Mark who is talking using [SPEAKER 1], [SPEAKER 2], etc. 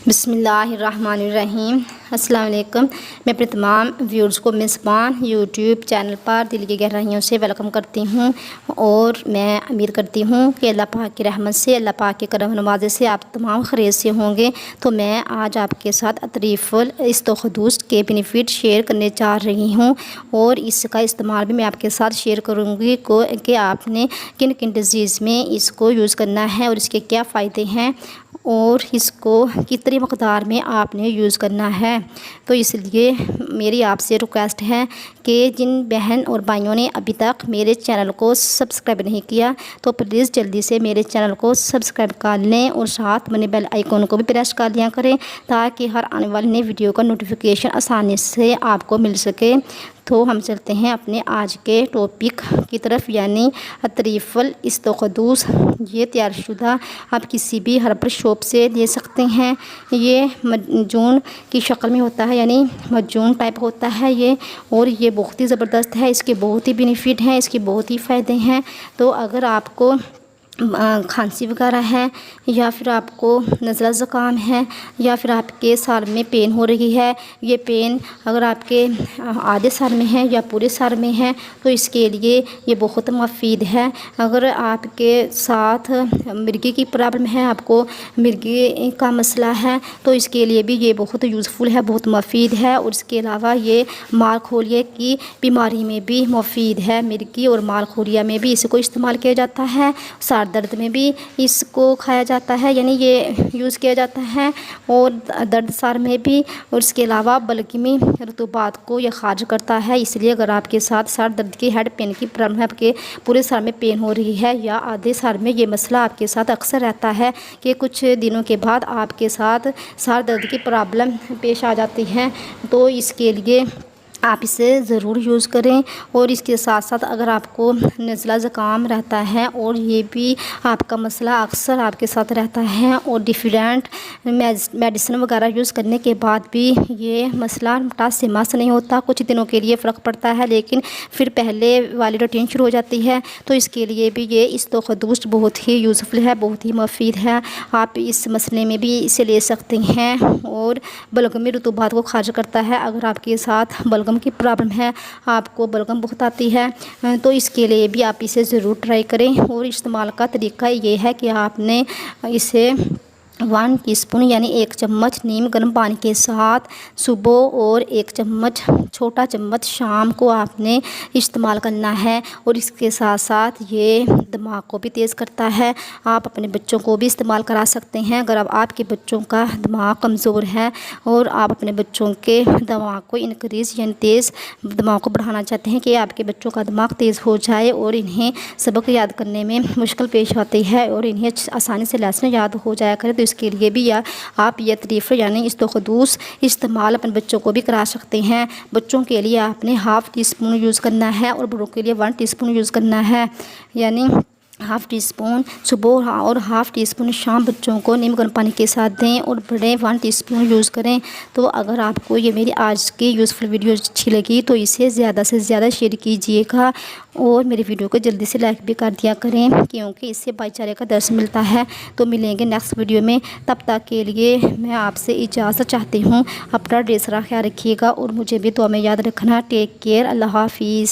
[SPEAKER 1] बिस्मिल्लाहिर्रहमानिर्रहीम। अस्सलाम वालेकुम। मैं अपने तमाम व्यूअर्स को मेज़बान यूट्यूब चैनल पर दिल की गहराइयों से वेलकम करती हूँ और मैं उम्मीद करती हूँ कि अल्लाह पाक की रहमत से, अल्लाह पाक के करम नवाज़े से आप तमाम खैरियत से होंगे। तो मैं आज आपके साथ अतरीफ़ुल इस्तख़दूस के बेनिफिट शेयर करने जा रही हूँ और इसका इस्तेमाल भी मैं आपके साथ शेयर करूँगी कि आपने किन किन डिज़ीज़ में इसको यूज़ करना है और इसके क्या फ़ायदे हैं और इसको कितनी मक़दार में आपने यूज़ करना है। तो इसलिए मेरी आपसे रिक्वेस्ट है कि जिन बहन और भाइयों ने अभी तक मेरे चैनल को सब्सक्राइब नहीं किया तो प्लीज़ जल्दी से मेरे चैनल को सब्सक्राइब कर लें और साथ में बेल आइकन को भी प्रेस कर लिया करें ताकि हर आने वाली नई वीडियो का नोटिफिकेशन आसानी से आपको मिल सके। तो हम चलते हैं अपने आज के टॉपिक की तरफ, यानी अतरीफ़ुल इस्तख़दूस। ये तैयारशुदा आप किसी भी हर्बल शॉप से ले सकते हैं। ये मजून की शक्ल में होता है, यानी मजून टाइप होता है ये, और ये बहुत ही ज़बरदस्त है। इसके बहुत ही बेनिफिट हैं, इसके बहुत ही फ़ायदे हैं। तो अगर आपको खांसी वगैरह है या फिर आपको नज़ला ज़ुकाम है या फिर आपके सर में पेन हो रही है, ये पेन अगर आपके आधे सर में है या पूरे सर में है तो इसके लिए ये बहुत मुफीद है। अगर आपके साथ मिर्गी की प्रॉब्लम है, आपको मिर्गी का मसला है, तो इसके लिए भी ये बहुत यूज़फुल है, बहुत मुफीद है। और इसके अलावा ये मालखोलिया की बीमारी में भी मुफीद है। मिर्गी और मालखोलिया में भी इसको इस्तेमाल किया जाता है। सर दर्द में भी इसको खाया जाता है, यानी ये यूज़ किया जाता है, और दर्द सर में भी। और इसके अलावा बलगमी रतूबात को यह खारिज करता है। इसलिए अगर आपके साथ सर दर्द की हेड पेन की प्रॉब्लम है, आपके पूरे सर में पेन हो रही है या आधे सर में, ये मसला आपके साथ अक्सर रहता है कि कुछ दिनों के बाद आपके साथ सर दर्द की प्रॉब्लम पेश आ जाती है, तो इसके लिए आप इसे ज़रूर यूज़ करें। और इसके साथ साथ अगर आपको नज़ला ज़ुकाम रहता है और ये भी आपका मसला अक्सर आपके साथ रहता है और डिफरेंट मेडिसिन वगैरह यूज़ करने के बाद भी ये मसला टस से मस नहीं होता, कुछ दिनों के लिए फ़र्क पड़ता है लेकिन फिर पहले वाली रूटीन शुरू हो जाती है, तो इसके लिए भी ये इस्तख़दूस बहुत ही यूज़फुल है, बहुत ही मुफीद है। आप इस मसले में भी इसे ले सकते हैं और बलगमी रतूबात को खारिज करता है। अगर आपके साथ बलगम की प्रॉब्लम है, आपको बलगम बहुत आती है, तो इसके लिए भी आप इसे ज़रूर ट्राई करें। और इस्तेमाल का तरीका ये है कि आपने इसे 1 टीस्पून यानी 1 चम्मच नीम गर्म पानी के साथ सुबह और 1 चम्मच छोटा चम्मच शाम को आपने इस्तेमाल करना है। और इसके साथ साथ ये दिमाग को भी तेज़ करता है। आप अपने बच्चों को भी इस्तेमाल करा सकते हैं। अगर अब आपके बच्चों का दिमाग कमज़ोर है और आप अपने बच्चों के दिमाग को इनक्रीज़ यानी तेज़ दिमाग को बढ़ाना चाहते हैं कि आपके बच्चों का दिमाग तेज़ हो जाए और इन्हें सबक याद करने में मुश्किल पेश आती है और इन्हें आसानी से लेसन याद हो जाया करे, तो इसके लिए भी आप ये तरीफ़ यानी इस्तख़दूस इस्तेमाल अपने बच्चों को भी करा सकते हैं। बच्चों के लिए आपने हाफ़ टी स्पून यूज़ करना है और बड़ों के लिए 1 टीस्पून यूज़ करना है, यानी हाफ़ टी स्पून सुबह और हाफ़ टी स्पून शाम बच्चों को नीम गर्म पानी के साथ दें और बड़े 1 टीस्पून यूज़ करें। तो अगर आपको ये मेरी आज की यूज़फुल वीडियो अच्छी लगी तो इसे ज़्यादा से ज़्यादा शेयर कीजिएगा और मेरी वीडियो को जल्दी से लाइक भी कर दिया करें, क्योंकि इससे भाईचारे का दर्स मिलता है। तो मिलेंगे नेक्स्ट वीडियो में, तब तक के लिए मैं आपसे इजाज़त चाहती हूँ। अपना ढेर सारा ख्याल रखिएगा और मुझे भी दुआ में याद रखना। Take care. अल्लाह हाफिज़।